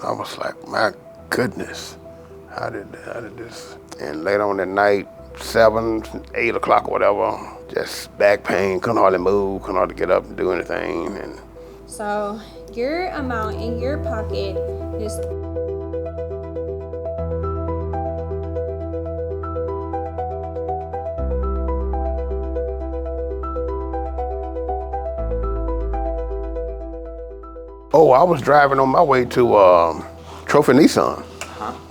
I was like, my goodness, how did this? And later on that night, 7, 8 o'clock or whatever, just back pain, couldn't hardly move, couldn't hardly get up and do anything. And so your amount in your pocket is oh, I was driving on my way to Trophy Nissan.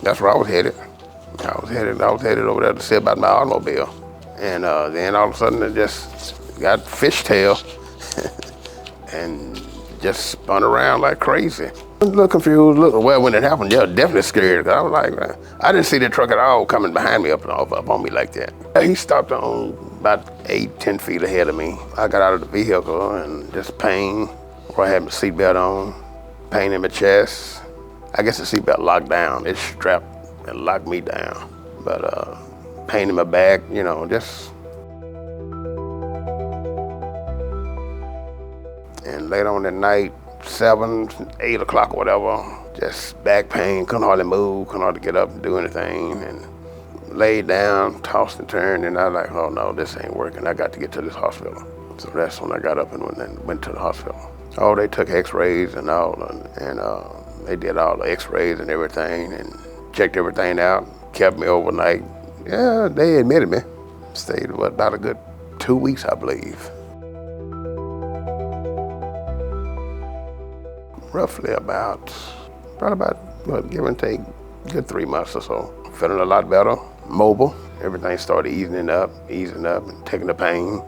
That's where I was headed. I was headed over there to see about my automobile. And then all of a sudden it just got fishtail and just spun around like crazy. I was a little confused. Well, when it happened, yeah, definitely scared. Cause I was like, I didn't see the truck at all coming behind me up on me like that. He stopped on about 8, 10 feet ahead of me. I got out of the vehicle and just pain where I had my seatbelt on, pain in my chest. I guess the seatbelt locked down. It strapped and locked me down. But pain in my back, you know, just. And later on that night, 7, 8 o'clock or whatever, just back pain, couldn't hardly move, couldn't hardly get up and do anything. And laid down, tossed and turned, and I was like, oh no, this ain't working. I got to get to this hospital. So that's when I got up and went to the hospital. Oh, they took x-rays and all, and they did all the x-rays and everything and checked everything out, kept me overnight. Yeah, they admitted me. Stayed, about a good 2 weeks, I believe. Roughly probably about, give and take, good 3 months or so. Feeling a lot better, mobile. Everything started easing up, and taking the pain,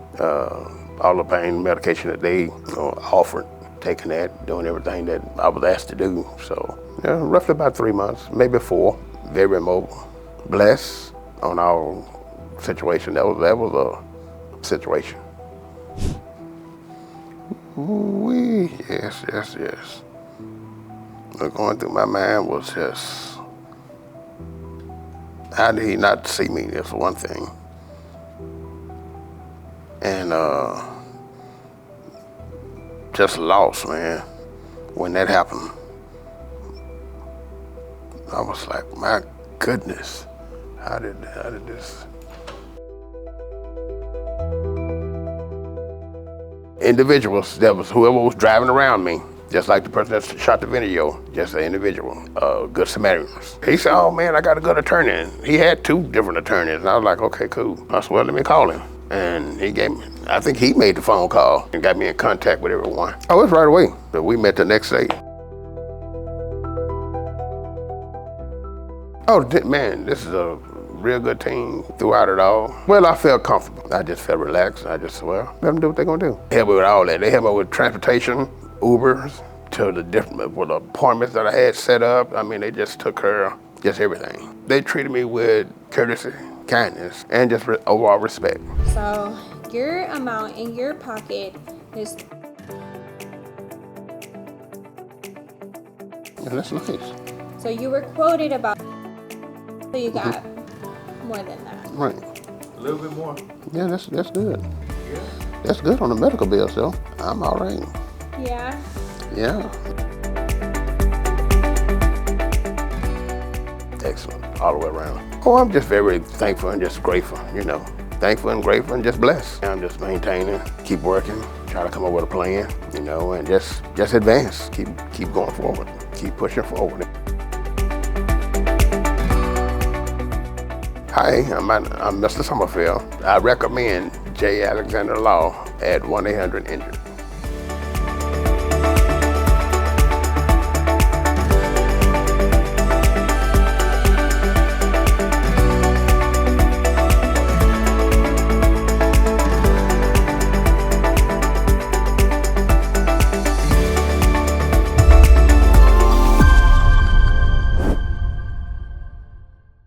all the pain medication that they offered, taking that, doing everything that I was asked to do. So, yeah, roughly about 3 months, maybe 4, very mobile. Blessed on our situation. That was a situation. Ooh-wee. Yes. What going through my mind was just, how did he not see me? That's one thing. And just lost, man. When that happened, I was like, my goodness, how did this? Individuals, that was whoever was driving around me, just like the person that shot the video, just an individual, good Samaritans. He said, oh man, I got a good attorney. He had 2 different attorneys, and I was like, okay, cool. I said, well, let me call him. And he gave me, I think he made the phone call and got me in contact with everyone. Oh, it was right away. But we met the next day. Oh, man, this is a real good team throughout it all. Well, I felt comfortable. I just felt relaxed. I just, well, let them do what they're gonna do. They helped me with all that. They helped me with transportation, Ubers, to the different with appointments that I had set up. I mean, they just took care of just everything. They treated me with courtesy, kindness, and just overall respect. So your amount in your pocket is. Yeah, that's nice. So you were quoted about. So you got more than that. Right. A little bit more. Yeah, that's good. Yeah. That's good on the medical bill, so I'm all right. Yeah. Yeah. Excellent, all the way around. Oh, I'm just very thankful and just grateful, you know. Thankful and grateful and just blessed. I'm just maintaining, keep working, try to come up with a plan, you know, and just advance, keep going forward, keep pushing forward. Hi, I'm Mr. Summerfield. I recommend J. Alexander Law at 1-800-INJURED.